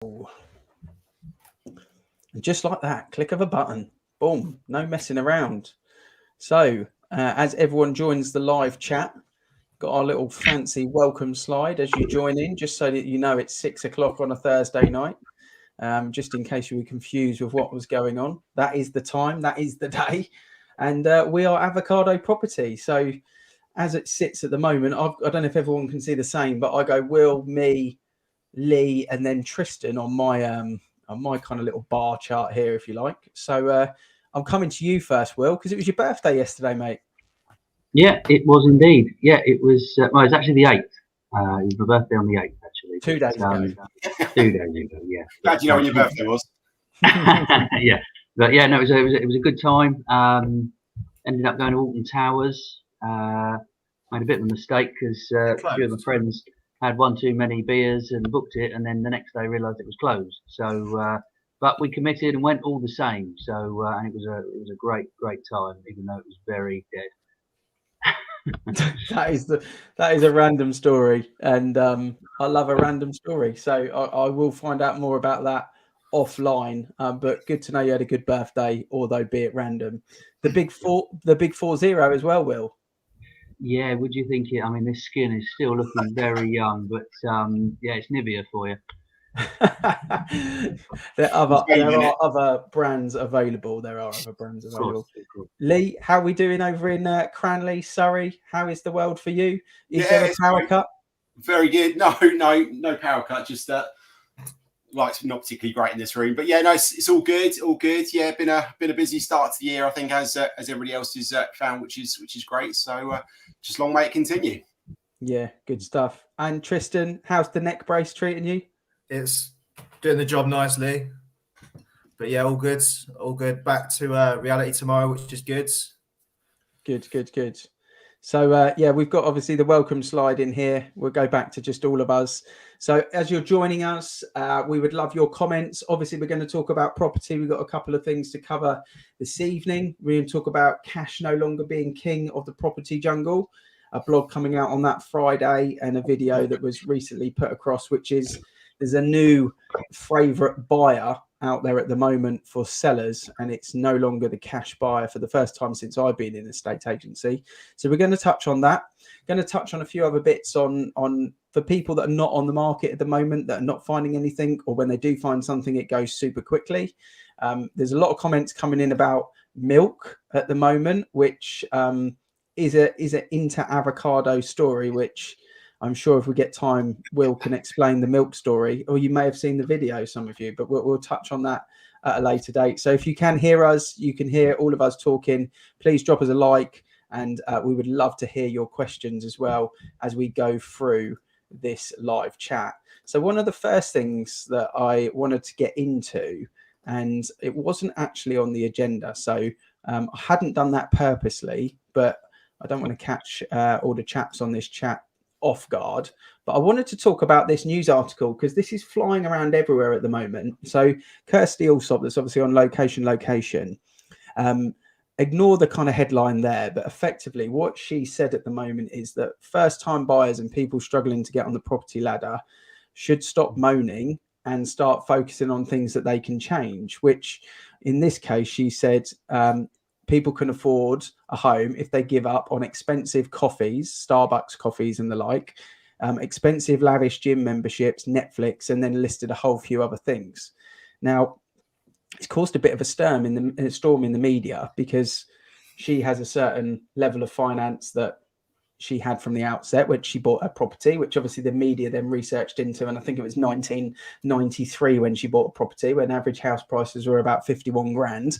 And just like that, click of a button, boom, no messing around. So, as everyone joins the live chat, got our little fancy welcome slide as you join in, just so that you know it's 6 o'clock on a Thursday night. Just in case you were confused with what was going on, that is the time, that is the day, and we are Avocado Property. So, as it sits at the moment, I don't know if everyone can see the same, but I go Will, me, Lee, and then Tristan on my kind of little bar chart here, if you like. So I'm coming to you first, Will, because it was your birthday yesterday, mate. Yeah, it was indeed. Yeah, it was. Well, it was actually the 8th. It was my birthday on the 8th, actually. 2 days ago. 2 days ago, yeah. Glad you know when your birthday was. Yeah, but yeah, no, it was a good time. Ended up going to Alton Towers. Made a bit of a mistake because a few of my friends had one too many beers and booked it, and then the next day realised it was closed. So, but we committed and went all the same. So, and it was a great time, even though it was very dead. that is a random story, and I love a random story. So I will find out more about that offline. But good to know you had a good birthday, although be it random. The big 40 as well, Will. Yeah, would you think it? I mean, this skin is still looking very young, but yeah, it's Nivea for you. There are other brands available. Lee, how are we doing over in Cranley, Surrey? How is the world for you? Is there a power cut? Very good. No power cut. Just lights not particularly great in this room, but yeah, no, it's all good. Yeah, been a busy start to the year, I think, as everybody else has found, which is great. So just long may it continue. Yeah, good stuff. And Tristan, how's the neck brace treating you? It's doing the job nicely, but yeah, all good. Back to reality tomorrow, which is good. Good. So yeah, we've got obviously the welcome slide in here. We'll go back to just all of us. So as you're joining us, we would love your comments. Obviously, we're going to talk about property. We've got a couple of things to cover this evening. We're going to talk about cash no longer being king of the property jungle, a blog coming out on that Friday, and a video that was recently put across, which is there's a new favorite buyer out there at the moment for sellers, and it's no longer the cash buyer for the first time since I've been in the estate agency. So we're going to touch on that. Going to touch on a few other bits on for people that are not on the market at the moment, that are not finding anything, or when they do find something, it goes super quickly. There's a lot of comments coming in about milk at the moment, which is an into avocado story, which I'm sure if we get time, Will can explain the milk story, or you may have seen the video, some of you, but we'll touch on that at a later date. So if you can hear us, you can hear all of us talking, please drop us a like, and we would love to hear your questions as well as we go through this live chat. So one of the first things that I wanted to get into, and it wasn't actually on the agenda, so I hadn't done that purposely, but I don't want to catch all the chaps on this chat off guard, but I wanted to talk about this news article because this is flying around everywhere at the moment. So Kirsty Allsop, that's obviously on location, ignore the kind of headline there, but effectively what she said at the moment is that first time buyers and people struggling to get on the property ladder should stop moaning and start focusing on things that they can change, which in this case she said people can afford a home if they give up on expensive coffees, Starbucks coffees and the like, expensive lavish gym memberships, Netflix, and then listed a whole few other things. Now, it's caused a bit of a storm in the media because she has a certain level of finance that she had from the outset, which she bought a property, which obviously the media then researched into. And I think it was 1993 when she bought a property, when average house prices were about 51 grand.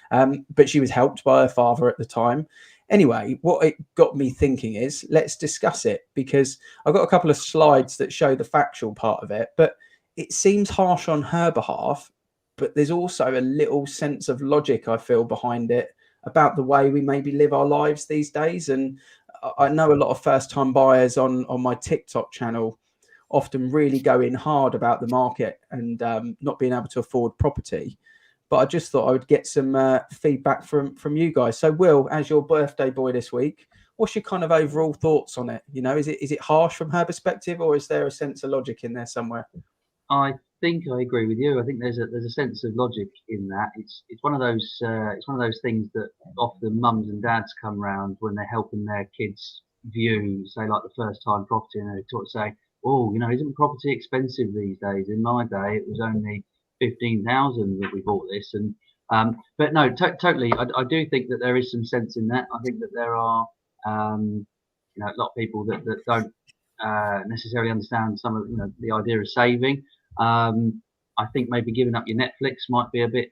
But she was helped by her father at the time. Anyway, what it got me thinking is let's discuss it, because I've got a couple of slides that show the factual part of it, but it seems harsh on her behalf, but there's also a little sense of logic, I feel, behind it about the way we maybe live our lives these days. And I know a lot of first-time buyers on my TikTok channel often really go in hard about the market and not being able to afford property. But I just thought I would get some feedback from you guys. So, Will, as your birthday boy this week, what's your kind of overall thoughts on it? You know, is it harsh from her perspective, or is there a sense of logic in there somewhere? I think I agree with you. I think there's a sense of logic in that. It's one of those things that often mums and dads come round when they're helping their kids view, say, like the first time property, and they sort of say, "Oh, isn't property expensive these days? In my day, it was only 15,000 that we bought this." And but no, totally. I do think that there is some sense in that. I think that there are a lot of people that don't necessarily understand some of the idea of saving. I think maybe giving up your Netflix might be a bit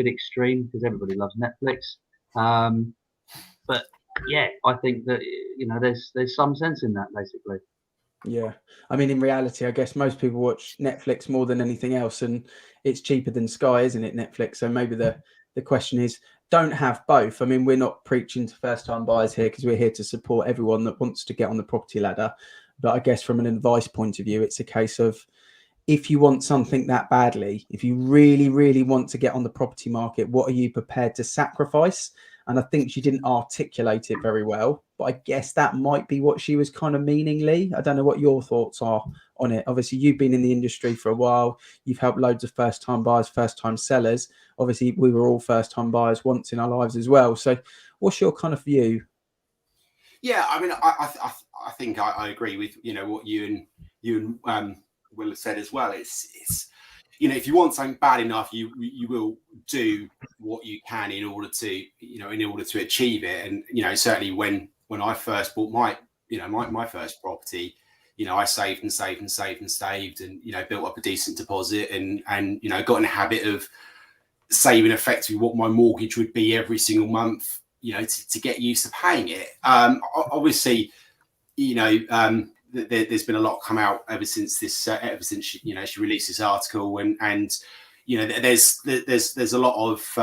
extreme because everybody loves Netflix. But yeah, I think that there's some sense in that basically. Yeah, I mean, in reality, I guess most people watch Netflix more than anything else, and it's cheaper than Sky, isn't it? Netflix. So maybe the question is, don't have both. I mean, we're not preaching to first-time buyers here because we're here to support everyone that wants to get on the property ladder. But I guess from an advice point of view, it's a case of, if you want something that badly, if you really, really want to get on the property market, what are you prepared to sacrifice? And I think she didn't articulate it very well, but I guess that might be what she was kind of meaning, Lee. I don't know what your thoughts are on it. Obviously, you've been in the industry for a while. You've helped loads of first-time buyers, first-time sellers. Obviously, we were all first-time buyers once in our lives as well. So what's your kind of view? Yeah, I mean, I think I agree with what you and Will have said as well. It's if you want something bad enough, you will do what you can in order to achieve it. And certainly when I first bought my first property, I saved and saved and saved and saved, and built up a decent deposit, and got in a habit of saving effectively what my mortgage would be every single month, to get used to paying it. Obviously, there's been a lot come out ever since she released this article, and there's a lot of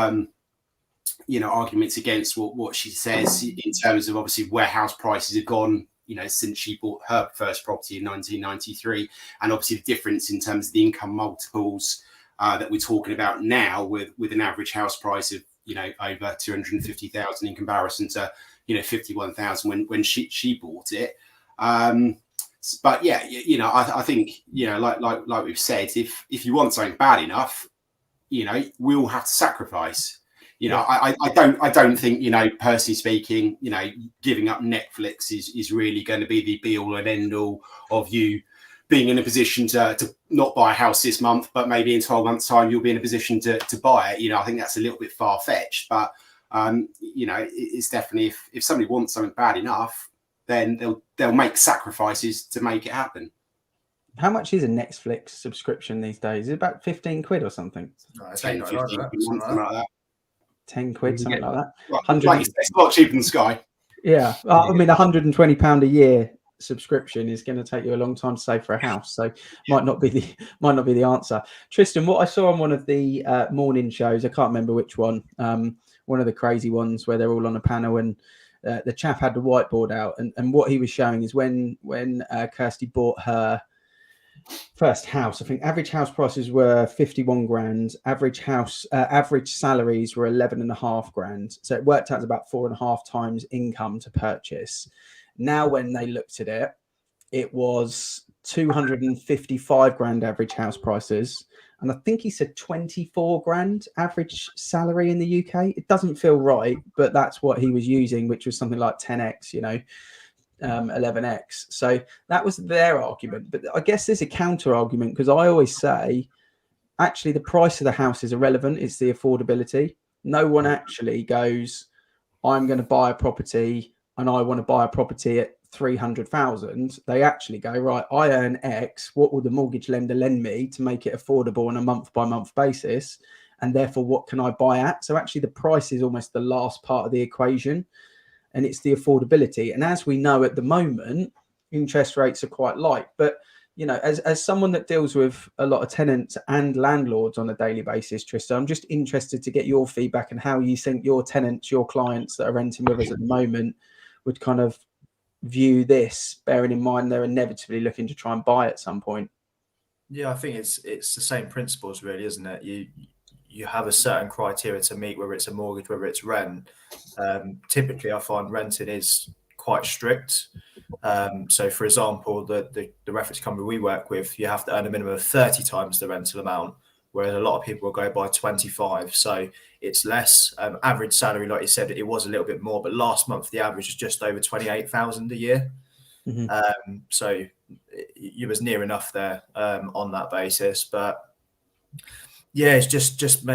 arguments against what she says in terms of obviously where house prices have gone since she bought her first property in 1993, and obviously the difference in terms of the income multiples that we're talking about now, with an average house price of over 250,000 in comparison to 51,000 when she bought it. But yeah, I think like we've said, if you want something bad enough, we all have to sacrifice. I don't think, personally speaking, giving up Netflix is really going to be the be all and end all of you being in a position to not buy a house this month, but maybe in 12 months' time you'll be in a position to buy it. I think that's a little bit far fetched, but it's definitely, if somebody wants something bad enough, then they'll make sacrifices to make it happen. How much is a Netflix subscription these days? Is it about 15 quid or something? No, 10, 15 quid, something like that. 10 quid, something like that. Well, like you said, it's a lot cheaper than Sky. Yeah, I mean, £120 a year subscription is going to take you a long time to save for a house, so might not be the answer. Tristan, what I saw on one of the morning shows, I can't remember which one, one of the crazy ones where they're all on a panel, and the chap had the whiteboard out, and what he was showing is when Kirsty bought her first house, I think average house prices were 51 grand, average salaries were 11.5 grand, so it worked out to about 4.5 times income to purchase. Now when they looked at it, it was 255 grand average house prices, and I think he said 24 grand average salary in the UK. It doesn't feel right, but that's what he was using, which was something like 10x, 11x. So that was their argument. But I guess there's a counter argument, because I always say, actually, the price of the house is irrelevant. It's the affordability. No one actually goes, I'm going to buy a property and I want to buy a property at 300,000. They actually go, right, I earn X. What will the mortgage lender lend me to make it affordable on a month by month basis? And therefore, what can I buy at? So actually, the price is almost the last part of the equation, and it's the affordability. And as we know at the moment, interest rates are quite light. But as someone that deals with a lot of tenants and landlords on a daily basis, Tristan, I'm just interested to get your feedback and how you think your tenants, your clients that are renting with us at the moment, would kind of view this, bearing in mind they're inevitably looking to try and buy at some point. Yeah, I think it's the same principles, really, isn't it? You have a certain criteria to meet, whether it's a mortgage, whether it's rent. Typically, I find renting is quite strict. So, for example, the reference company we work with, you have to earn a minimum of 30 times the rental amount, whereas a lot of people will go by 25. So it's less. Average salary, like you said, it was a little bit more, but last month the average was just over 28,000 a year. So you was near enough there on that basis. But yeah, it's just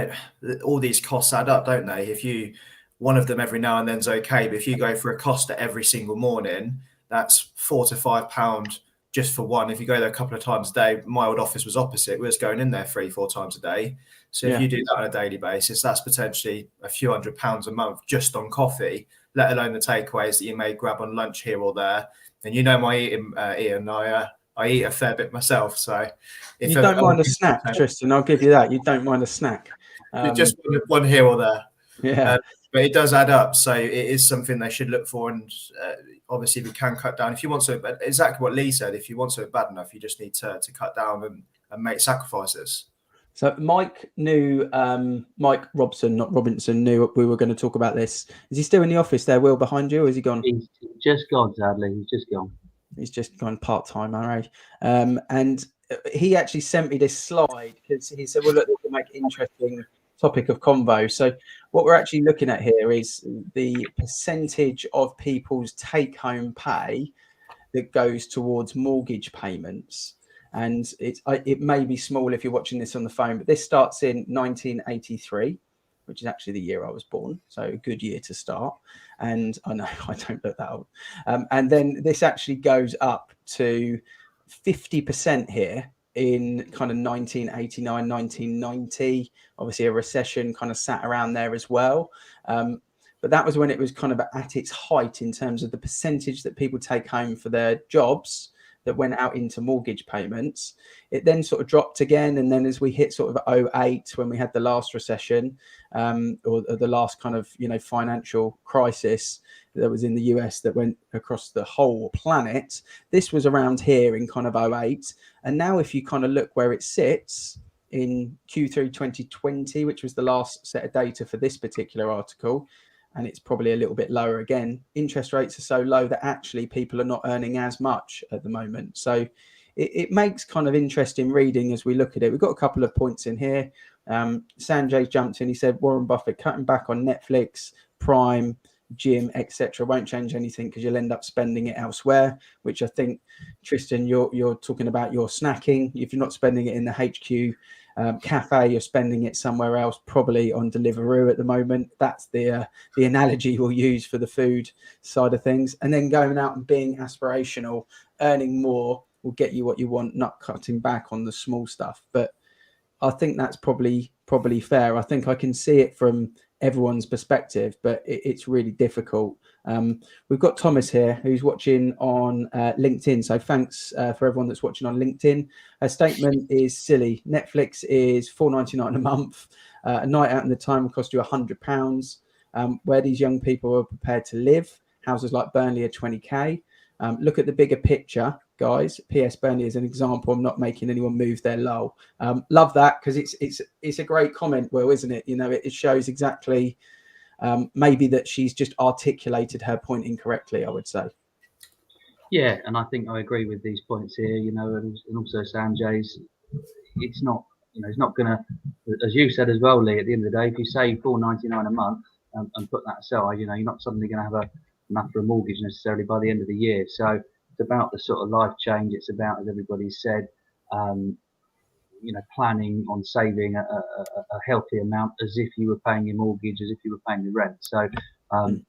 all these costs add up, don't they? If you one of them every now and then's okay, but if you go for a Costa every single morning, that's £4 to £5 just for one. If you go there a couple of times a day, my old office was opposite. We was going in there 3-4 times a day. So if you do that on a daily basis, that's potentially a few £100s a month just on coffee, let alone the takeaways that you may grab on lunch here or there. And you know my eating, Ian, I eat a fair bit myself. So if you don't mind a snack, Tristan, I'll give you that. You don't mind a snack. Just one here or there. Yeah. But it does add up. So it is something they should look for. And obviously we can cut down if you want to. But exactly what Lee said, if you want to bad enough, you just need to cut down and make sacrifices. So Mike knew, Mike Robson, not Robinson, knew we were going to talk about this. Is he still in the office there, Will, behind you, or is he gone? He's just gone, sadly. He's just gone. He's just gone part-time, all right. And he actually sent me this slide because he said, well, look, this will make interesting topic of convo. So what we're actually looking at here is the percentage of people's take-home pay that goes towards mortgage payments. And it may be small if you're watching this on the phone, but this starts in 1983, which is actually the year I was born. So a good year to start. And I know I don't look that old. And then this actually goes up to 50% here in kind of 1989, 1990. Obviously a recession kind of sat around there as well. But that was when it was kind of at its height in terms of the percentage that people take home for their jobs that went out into mortgage payments. It then sort of dropped again. And then as we hit sort of 08, when we had the last recession, or the last kind of, financial crisis that was in the US that went across the whole planet, this was around here in kind of 08. And now if you kind of look where it sits in Q3 2020, which was the last set of data for this particular article, and it's probably a little bit lower again. Interest rates are so low that actually people are not earning as much at the moment. So it makes kind of interesting reading as we look at it. We've got a couple of points in here. Sanjay jumped in. He said, Warren Buffett cutting back on Netflix, Prime, gym, etc. won't change anything because you'll end up spending it elsewhere, which I think, Tristan, you're talking about your snacking. If you're not spending it in the HQ cafe, you're spending it somewhere else, probably on Deliveroo at the moment. That's the analogy we'll use for the food side of things. And then going out and being aspirational, earning more will get you what you want, not cutting back on the small stuff. But I think that's probably fair. I think I can see it from everyone's perspective, but it's really difficult. We've got Thomas here who's watching on LinkedIn. So thanks for everyone that's watching on LinkedIn. Her statement is silly. Netflix is $4.99 a month. A night out in the time will cost you £100. Where these young people are prepared to live. Houses like Burnley are 20k. Look at the bigger picture, guys. PS Burnley is an example. I'm not making anyone move their low. Love that, because it's a great comment, Will, isn't it? It shows exactly maybe that she's just articulated her point incorrectly, I would say. Yeah, and I think I agree with these points here, and also Sanjay's. It's not going to, as you said as well, Lee, at the end of the day, if you save $4.99 a month and put that aside, you're not suddenly going to have enough for a mortgage necessarily by the end of the year. So it's about the sort of life change. It's about, as everybody said, planning on saving a healthy amount as if you were paying your mortgage, as if you were paying your rent. So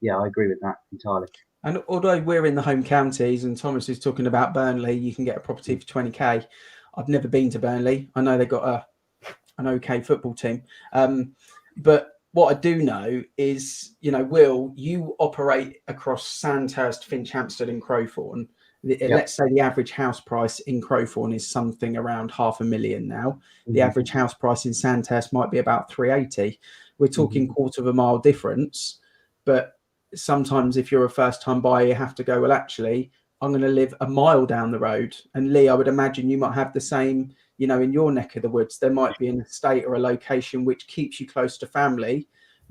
yeah, I agree with that entirely. And although we're in the home counties and Thomas is talking about Burnley, you can get a property for 20k. I've never been to Burnley. I know they've got an okay football team. But what I do know is, Will, you operate across Sandhurst, Finch, Hampstead and Crowthorne. Let's say the average house price in Crowthorne is something around $500,000 now. Mm-hmm. The average house price in Sandhurst might be about 380. We're talking quarter of a mile difference. But sometimes if you're a first time buyer, you have to go, well, actually, I'm going to live a mile down the road. And Lee, I would imagine you might have the same, in your neck of the woods. There might be an estate or a location which keeps you close to family,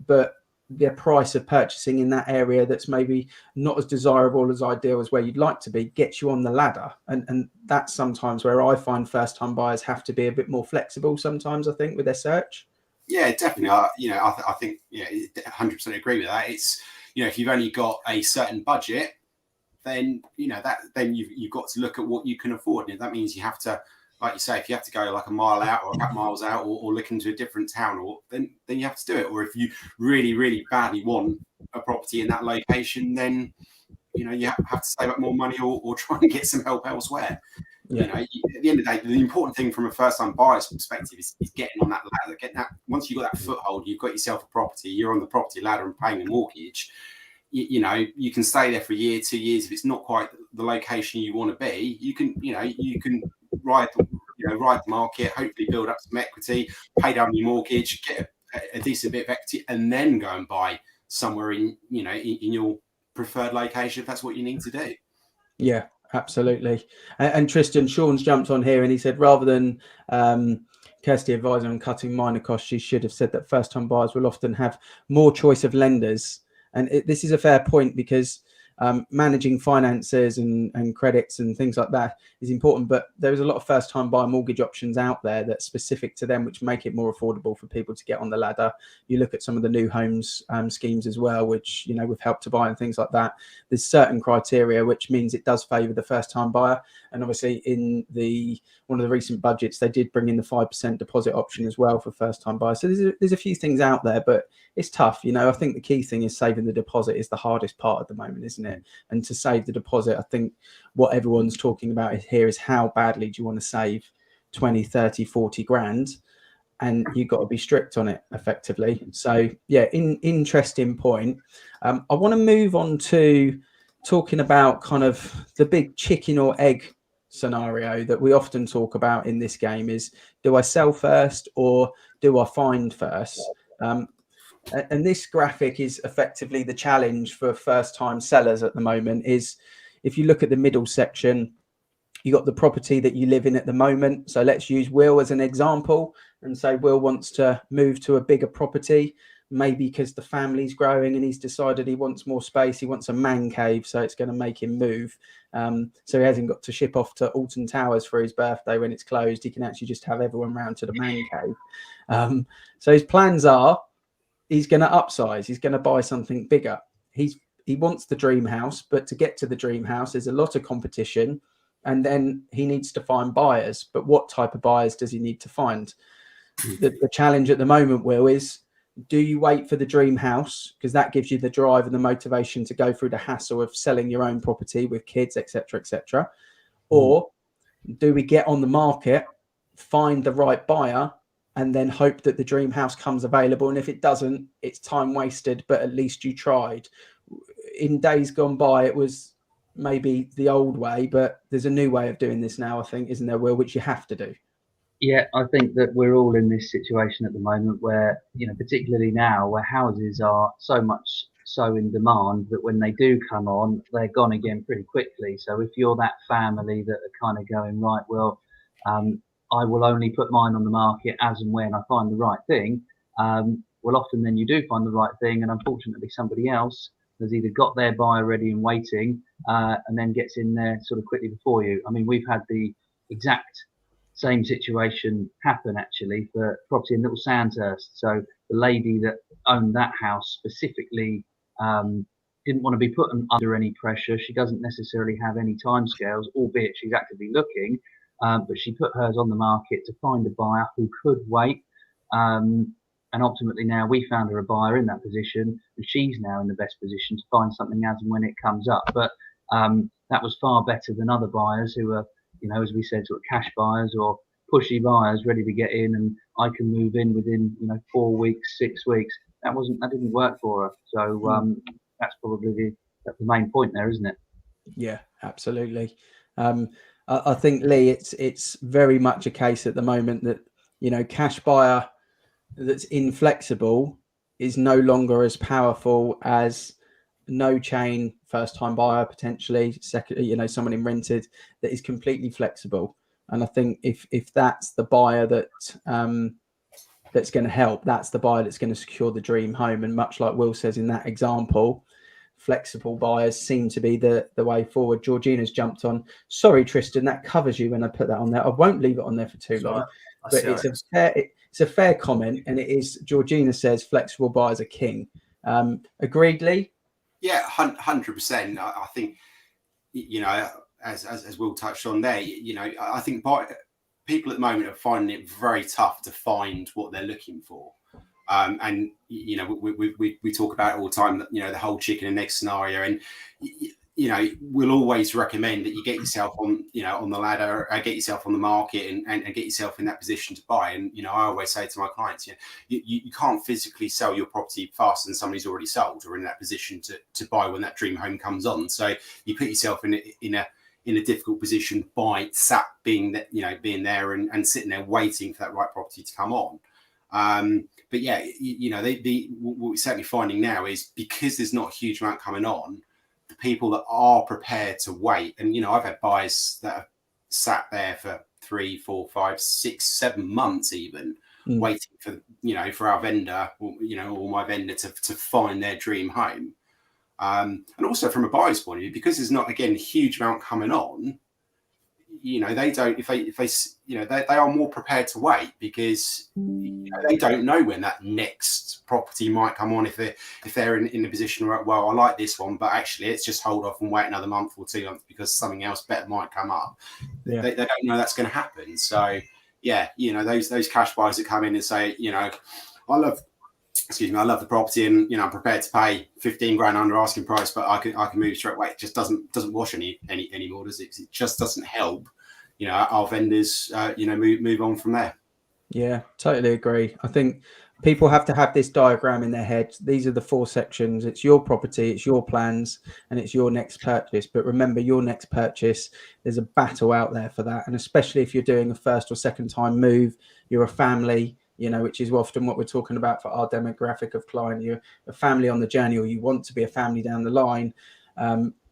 but the price of purchasing in that area that's maybe not as desirable as ideal as where you'd like to be gets you on the ladder. And that's sometimes where I find first time buyers have to be a bit more flexible sometimes, I think, with their search. Yeah, definitely. I think 100% agree with that. It's, if you've only got a certain budget, then then you've got to look at what you can afford. And if that means you have to, like you say, if you have to go like a mile out or a couple miles out, or look into a different town, or then you have to do it. Or if you really, really badly want a property in that location, then you have to save up more money or try and get some help elsewhere. Yeah. At the end of the day, the important thing from a first-time buyer's perspective is getting on that ladder. Once you've got that foothold, you've got yourself a property, you're on the property ladder and paying a mortgage. You can stay there for a year, 2 years. If it's not quite the location you want to be, you can ride the market, hopefully build up some equity, pay down your mortgage, get a decent bit of equity, and then go and buy somewhere in your preferred location if that's what you need to do. Yeah, absolutely. And Tristan, Sean's jumped on here and he said, rather than Kirsty advising on cutting minor costs, she should have said that first-time buyers will often have more choice of lenders. And this is a fair point, because managing finances and credits and things like that is important, but there's a lot of first-time buyer mortgage options out there that's specific to them, which make it more affordable for people to get on the ladder. You look at some of the new homes schemes as well, which with Help to Buy and things like that. There's certain criteria which means it does favour the first-time buyer. And obviously in one of the recent budgets, they did bring in the 5% deposit option as well for first-time buyers. So there's a few things out there, but it's tough. I think the key thing is saving the deposit is the hardest part at the moment, isn't it? And to save the deposit, I think what everyone's talking about here is how badly do you want to save 20, 30, 40 grand? And you've got to be strict on it effectively. So yeah, interesting point. I want to move on to talking about kind of the big chicken or egg scenario that we often talk about in this game is, do I sell first or do I find first? And this graphic is effectively the challenge for first-time sellers at the moment. Is if you look at the middle section, you got the property that you live in at the moment. So let's use Will as an example and say Will wants to move to a bigger property, maybe because the family's growing and he's decided he wants more space. He wants a man cave, so it's going to make him move. So he hasn't got to ship off to Alton Towers for his birthday when it's closed. He can actually just have everyone round to the man cave. So his plans are, he's going to upsize. He's going to buy something bigger. He wants the dream house, but to get to the dream house, there's a lot of competition, and then he needs to find buyers. But what type of buyers does he need to find? The challenge at the moment, Will, is do you wait for the dream house, because that gives you the drive and the motivation to go through the hassle of selling your own property with kids, etc., or do we get on the market, find the right buyer, and then hope that the dream house comes available? And if it doesn't, it's time wasted, but at least you tried. In days gone by, it was maybe the old way, but there's a new way of doing this now, I think, isn't there, Will, which you have to do? Yeah, I think that we're all in this situation at the moment where, particularly now, where houses are so much so in demand that when they do come on, they're gone again pretty quickly. So if you're that family that are kind of going, right, well, I will only put mine on the market as and when I find the right thing. Well, often then you do find the right thing, and unfortunately somebody else has either got their buyer ready and waiting, and then gets in there sort of quickly before you. I mean, we've had the exact same situation happen actually for property in Little Sandhurst. So the lady that owned that house specifically didn't want to be put under any pressure. She doesn't necessarily have any timescales, albeit she's actively looking. But she put hers on the market to find a buyer who could wait. And ultimately now we found her a buyer in that position, and she's now in the best position to find something as and when it comes up. But that was far better than other buyers who are, as we said, sort of cash buyers or pushy buyers ready to get in, and I can move in within, 4 weeks, 6 weeks. That didn't work for her. So that's probably the main point there, isn't it? Yeah, absolutely. I think, Lee, it's very much a case at the moment that, cash buyer that's inflexible is no longer as powerful as no chain first time buyer, potentially second, someone in rented that is completely flexible. And I think if that's the buyer that that's going to help. That's the buyer that's going to secure the dream home. And much like Will says in that example, flexible buyers seem to be the way forward. Georgina's jumped on. Sorry, Tristan, that covers you when I put that on there. I won't leave it on there for too long. But it's a fair comment, and it is. Georgina says flexible buyers are king. Agreed, Lee? Yeah, 100%. I think, you know, as Will touched on there, you know, I think people at the moment are finding it very tough to find what they're looking for. And, you know, we talk about it all the time, that, you know, the whole chicken and egg scenario. And, you know, we'll always recommend that you get yourself on, you know, on the ladder, get yourself on the market and get yourself in that position to buy. And, you know, I always say to my clients, you can't physically sell your property faster than somebody's already sold or in that position to buy when that dream home comes on. So you put yourself in a difficult position by being there and sitting there waiting for that right property to come on. But yeah, you know, what we're certainly finding now is because there's not a huge amount coming on, the people that are prepared to wait, and, you know, I've had buyers that have sat there for 3, 4, 5, 6, 7 months even waiting for, you know, for our vendor, or my vendor to find their dream home. And also from a buyer's point of view, because there's not, again, a huge amount coming on, you know, they are more prepared to wait because, you know, they don't know when that next property might come on. If they're in a position where, well, I like this one, but actually let's just hold off and wait another month or 2 months because something else better might come up. Yeah. They don't know that's going to happen. So yeah, you know, those cash buyers that come in and say, you know, I love the property and, you know, I'm prepared to pay 15 grand under asking price, but I can move straight away. It just doesn't wash anymore, does it? It just doesn't help, you know, our vendors, you know, move on from there. Yeah, totally agree. I think people have to have this diagram in their head. These are the 4 sections. It's your property, it's your plans, and it's your next purchase. But remember, your next purchase, there's a battle out there for that. And especially if you're doing a first or second time move, you're a family, you know, which is often what we're talking about for our demographic of client. You're a family on the journey, or you want to be a family down the line,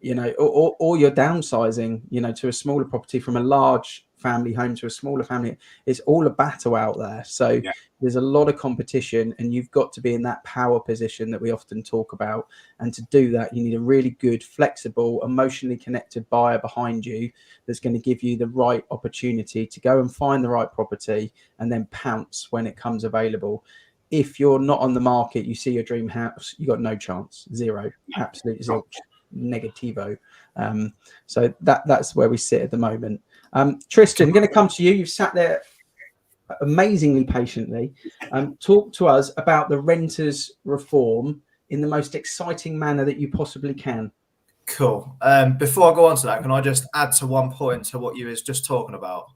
you know, or you're downsizing, you know, to a smaller property from a large family home to a smaller family. It's all a battle out there. So yeah, there's a lot of competition, and you've got to be in that power position that we often talk about. And to do that, you need a really good, flexible, emotionally connected buyer behind you that's going to give you the right opportunity to go and find the right property and then pounce when it comes available. If you're not on the market, you see your dream house, you got no chance. Zero. Absolute zilch. Negativo. So that's where we sit at the moment. Tristan, I'm going to come to you. You've sat there amazingly patiently. Talk to us about the renters reform in the most exciting manner that you possibly can. Cool. Before I go on to that, can I just add to one point to what you was just talking about?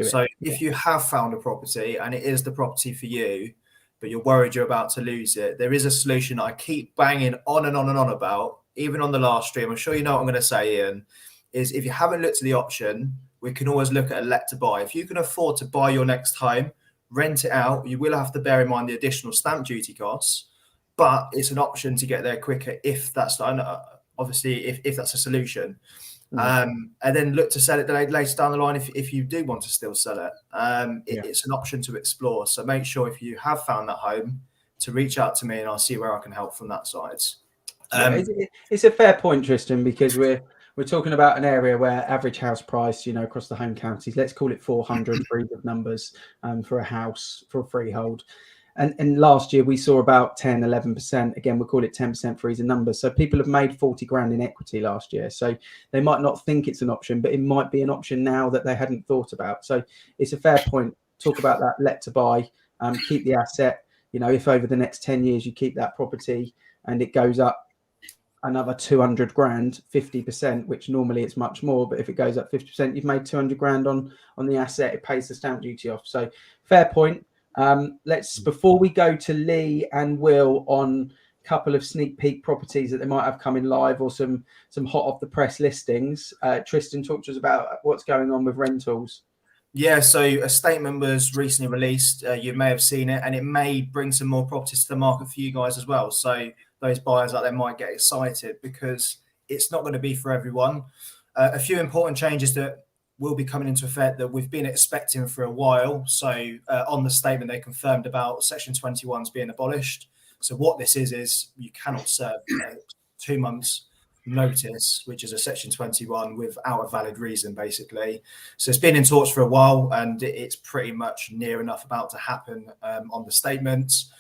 So if you have found a property and it is the property for you, but you're worried you're about to lose it, there is a solution I keep banging on and on and on about, even on the last stream. I'm sure you know what I'm going to say, Ian, is if you haven't looked at the option, we can always look at a let to buy. If you can afford to buy your next home, rent it out, you will have to bear in mind the additional stamp duty costs, but it's an option to get there quicker if that's obviously if that's a solution. And then look to sell it later down the line if you do want to still sell it. It's an option to explore. So make sure if you have found that home to reach out to me and I'll see where I can help from that side. It's a fair point, Tristan, because we're talking about an area where average house price, you know, across the home counties, let's call it 400 for each of numbers for a house, for a freehold. And last year we saw about 10, 11%. Again, we'll call it 10% for each of numbers. So people have made 40 grand in equity last year. So they might not think it's an option, but it might be an option now that they hadn't thought about. So it's a fair point. Talk about that let to buy, keep the asset. You know, if over the next 10 years you keep that property and it goes up another 200 grand, 50%, which normally it's much more, but if it goes up 50%, you've made 200 grand on the asset. It pays the stamp duty off. So fair point. Before we go to Lee and Will on a couple of sneak peek properties that they might have coming live or some hot off the press listings, Tristan, talk to us about what's going on with rentals. Yeah, so a statement was recently released. You may have seen it, and it may bring some more properties to the market for you guys as well. So those buyers out there might get excited because it's not going to be for everyone. A few important changes that will be coming into effect that we've been expecting for a while. So on the statement, they confirmed about Section 21's being abolished. So what this is you cannot serve 2 months notice, which is a Section 21, without a valid reason, basically. So it's been in talks for a while, and it's pretty much near enough about to happen on the statements.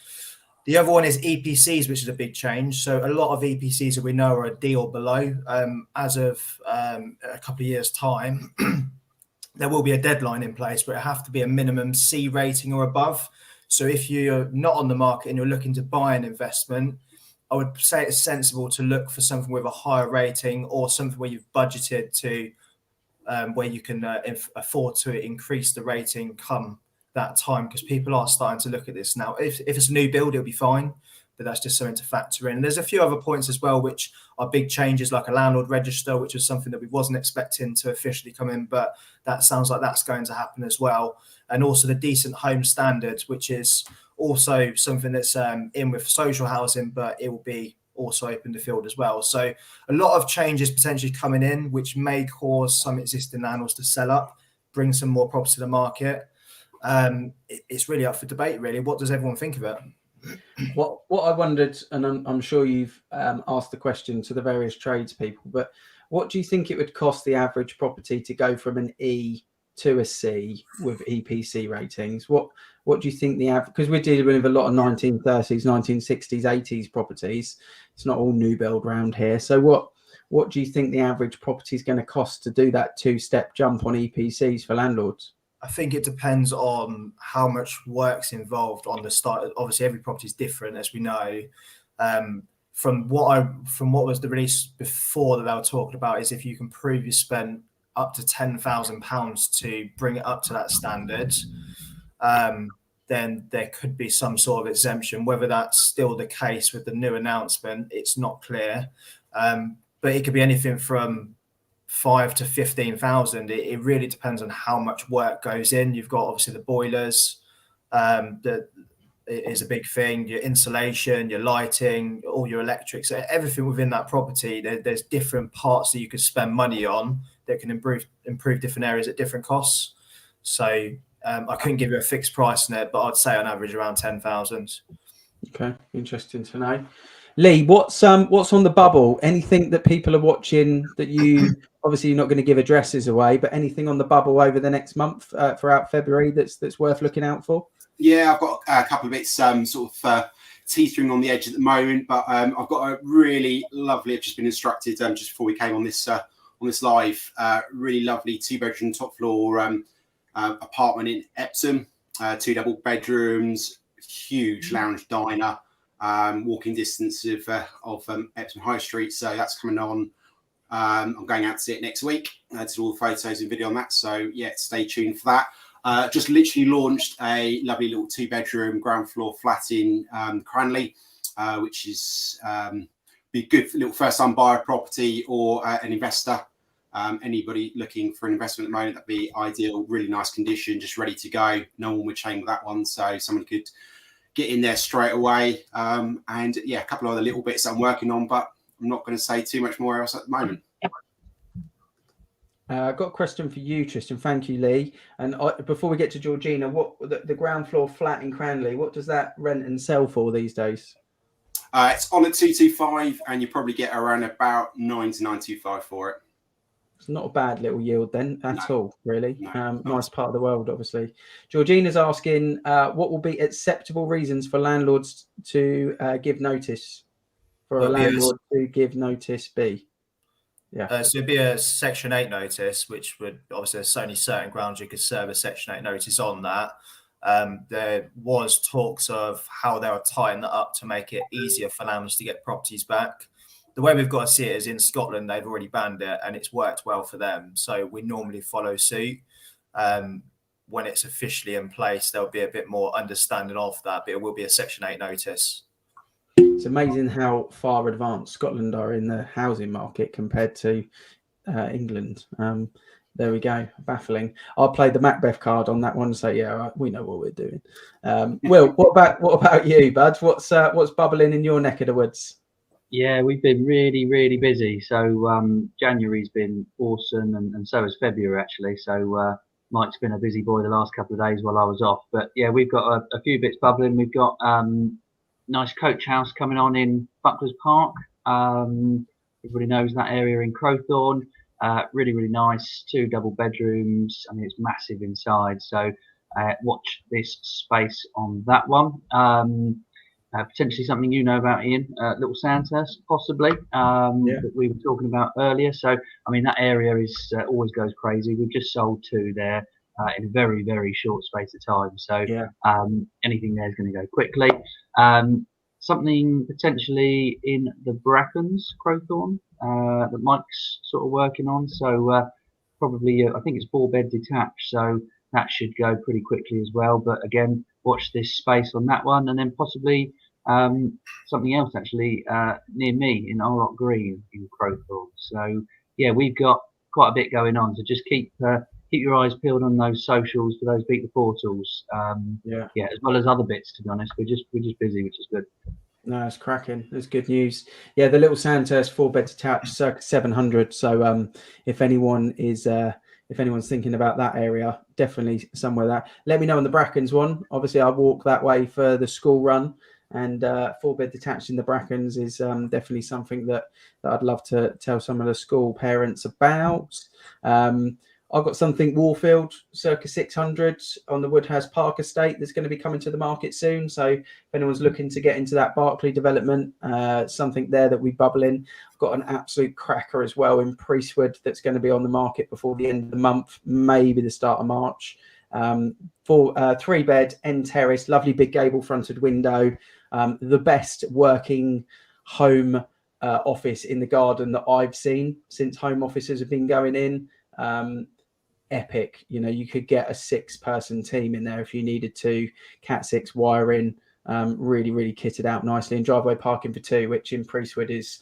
The other one is EPCs, which is a big change. So a lot of EPCs that we know are a D or below. As of a couple of years' time, there will be a deadline in place, but it have to be a minimum C rating or above. So if you're not on the market and you're looking to buy an investment, I would say it's sensible to look for something with a higher rating or something where you've budgeted to, where you can afford to increase the rating come that time, because people are starting to look at this now. If it's a new build, it'll be fine, but that's just something to factor in. And there's a few other points as well, which are big changes, like a landlord register, which is something that we wasn't expecting to officially come in, but that sounds like that's going to happen as well. And also the decent home standard, which is also something that's in with social housing, but it will be also open to field as well. So a lot of changes potentially coming in, which may cause some existing landlords to sell up, bring some more property to the market. It's really up for debate, really. What does everyone think of it? What I wondered, and I'm sure you've asked the question to the various tradespeople, but what do you think it would cost the average property to go from an E to a C with EPC ratings? What do you think the average, because we're dealing with a lot of 1930s, 1960s, 80s properties. It's not all new build around here. So what do you think the average property is going to cost to do that 2-step jump on EPCs for landlords? I think it depends on how much work's involved on the start. Obviously, every property is different, as we know. From what was the release before that they were talking about is if you can prove you spent up to £10,000 to bring it up to that standard, then there could be some sort of exemption. Whether that's still the case with the new announcement, it's not clear. But it could be anything from 5 to 15,000. It really depends on how much work goes in. You've got obviously the boilers, that is a big thing, your insulation, your lighting, all your electrics, everything within that property. There's different parts that you could spend money on that can improve different areas at different costs. So I couldn't give you a fixed price on it, but I'd say on average around 10,000. Okay, interesting to know. Lee, what's on the bubble? Anything that people are watching that you obviously you're not going to give addresses away, but anything on the bubble over the next month throughout February that's worth looking out for? Yeah, I've got a couple of bits sort of teetering on the edge at the moment, but I've got a really lovely. I've just been instructed just before we came on this live. Really lovely 2-bedroom top floor apartment in Epsom, 2 double bedrooms, huge lounge diner. Walking distance of Epsom High Street, so that's coming on. I'm going out to see it next week. To do all the photos and video on that, so yeah, stay tuned for that. Just literally launched a lovely little 2-bedroom ground floor flat in Cranley, which is be a good little first-time buyer property or an investor. Anybody looking for an investment at the moment, that'd be ideal. Really nice condition, just ready to go. No one would chain with that one, so someone could get in there straight away. And yeah, a couple of other little bits I'm working on, but I'm not going to say too much more else at the moment. I've got a question for you, Tristan. Thank you, Lee. And before we get to Georgina, what the ground floor flat in Cranley, what does that rent and sell for these days? It's on at 225, and you probably get around about 9 to 925 for it. It's not a bad little yield then at all, really. Nice part of the world, obviously. Georgina's asking, what will be acceptable reasons for landlords to give notice? For a landlord to give notice B? Yeah. So it'd be a Section 8 notice, which would obviously there's only certain grounds you could serve a Section 8 notice on that. There was talks of how they were tying that up to make it easier for landlords to get properties back. The way we've got to see it is in Scotland, they've already banned it and it's worked well for them. So we normally follow suit. When it's officially in place, there'll be a bit more understanding of that, but it will be a Section 8 notice. It's amazing how far advanced Scotland are in the housing market compared to England. There we go. Baffling. I'll play the Macbeth card on that one and say, yeah, right, we know what we're doing. Will, what about you, bud? What's bubbling in your neck of the woods? Yeah, we've been really, really busy. So January's been awesome, and so has February actually. So Mike's been a busy boy the last couple of days while I was off. But yeah, we've got a few bits bubbling. We've got nice coach house coming on in Bucklers Park. Everybody knows that area in Crowthorne. Really, really nice. 2 double bedrooms. I mean, it's massive inside. So watch this space on that one. Potentially something you know about, Ian, Little Sandhurst, possibly, that we were talking about earlier. So, I mean, that area is always goes crazy. We've just sold 2 there in a very, very short space of time. So, anything there is going to go quickly. Something potentially in the Brackens, Crowthorne, that Mike's sort of working on. So, probably, I think it's 4-bed detached. So, that should go pretty quickly as well. But again, watch this space on that one, and then possibly something else actually near me in Orlock Green in Crowthorne. So yeah, we've got quite a bit going on. So just keep your eyes peeled on those socials for those Beat the Portals. As well as other bits. To be honest, we're just busy, which is good. No, it's cracking. That's good news. Yeah, the Little Sandhurst 4-bed detached, circa 700. So if anyone is if anyone's thinking about that area, definitely somewhere that. Let me know on the Brackens one. Obviously, I walk that way for the school run, and 4-bed detached in the Brackens is definitely something that I'd love to tell some of the school parents about. I've got something Warfield, circa 600 on the Woodhouse Park estate that's going to be coming to the market soon. So if anyone's looking to get into that Berkeley development, something there that we bubble in. I've got an absolute cracker as well in Priestwood that's going to be on the market before the end of the month, maybe the start of March. 3-bed, end terrace, lovely big gable fronted window, the best working home office in the garden that I've seen since home offices have been going in. Epic. You know, you could get a 6-person team in there if you needed to. Cat 6 wiring, really, really kitted out nicely, and driveway parking for 2, which in Priestwood is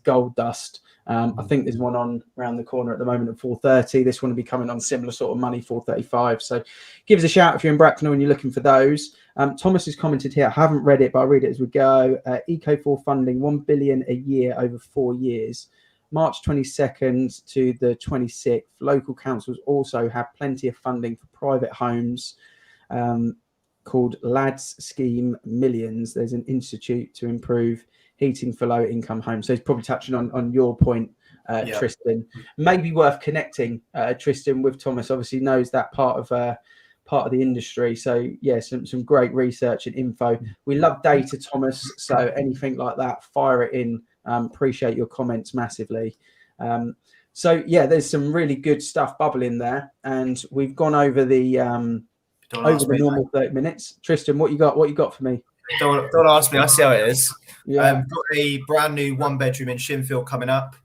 gold dust. I think there's one on around the corner at the moment at 430. This one will be coming on similar sort of money, 435. So give us a shout if you're in Bracknell and you're looking for those. Thomas has commented here. I haven't read it, but I'll read it as we go. Eco4 funding, 1 billion a year over 4 years. March 22nd to the 26th, local councils also have plenty of funding for private homes called Lads Scheme Millions. There's an institute to improve heating for low-income homes. So he's probably touching on your point, Tristan. Maybe worth connecting, Tristan, with Thomas. Obviously knows that part of the industry. So yeah, some great research and info. We love data, Thomas. So anything like that, fire it in. Appreciate your comments massively. So yeah, there's some really good stuff bubbling there, and we've gone over the normal 30 minutes. Tristan, what you got for me? Don't ask me. I see how it is. Got a brand new 1-bedroom in Shinfield coming up.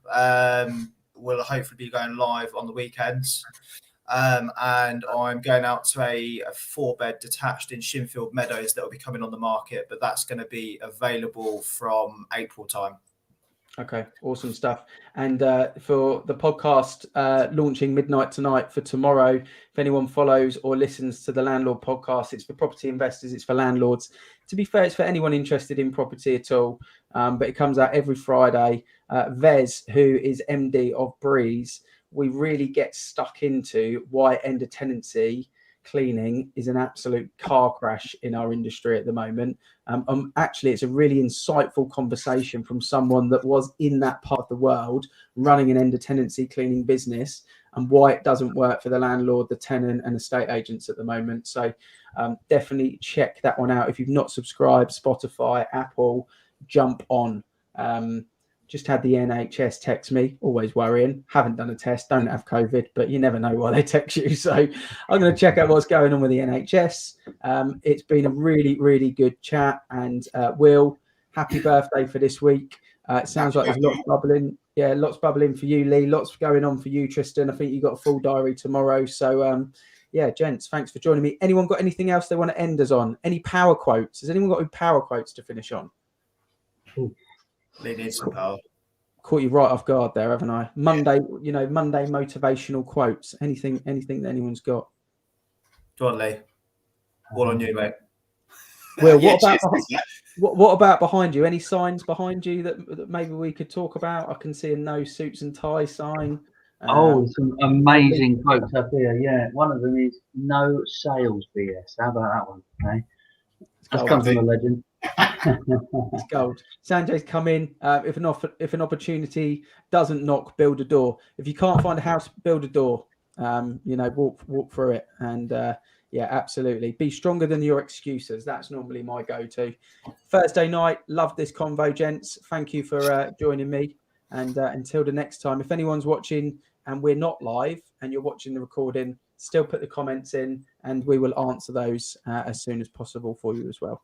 Will hopefully be going live on the weekends. And I'm going out to a 4-bed detached in Shinfield Meadows that will be coming on the market, but that's going to be available from April time. Okay, awesome stuff. And for the podcast launching midnight tonight for tomorrow, if anyone follows or listens to the Landlord podcast, it's for property investors, it's for landlords. To be fair, it's for anyone interested in property at all, but it comes out every Friday. Vez, who is MD of Breeze, we really get stuck into why end of tenancy cleaning is an absolute car crash in our industry at the moment. Actually, it's a really insightful conversation from someone that was in that part of the world running an end of tenancy cleaning business, and why it doesn't work for the landlord, the tenant, and estate agents at the moment. So definitely check that one out. If you've not subscribed, Spotify, Apple, jump on. Just had the NHS text me, always worrying. Haven't done a test, don't have COVID, but you never know why they text you. So I'm going to check out what's going on with the NHS. It's been a really, really good chat. And Will, happy birthday for this week. It sounds like there's lots bubbling. Yeah, lots bubbling for you, Lee. Lots going on for you, Tristan. I think you got a full diary tomorrow. So yeah, gents, thanks for joining me. Anyone got anything else they want to end us on? Any power quotes? Has anyone got any power quotes to finish on? They need some power. Caught you right off guard there, haven't I? Monday motivational quotes. Anything that anyone's got? Go on, Lee. All on you, mate. Will, What about behind you? Any signs behind you that maybe we could talk about? I can see a no suits and tie sign. Oh, some amazing quotes up here. Yeah, one of them is no sales BS. How about that one? Okay? That's come from a legend. It's gold. Sanjay's come in. If an opportunity doesn't knock, build a door. If you can't find a house, build a door. Walk through it. And yeah, absolutely. Be stronger than your excuses. That's normally my go-to. Thursday night. Love this convo, gents. Thank you for joining me. And until the next time, if anyone's watching and we're not live and you're watching the recording, still put the comments in and we will answer those as soon as possible for you as well.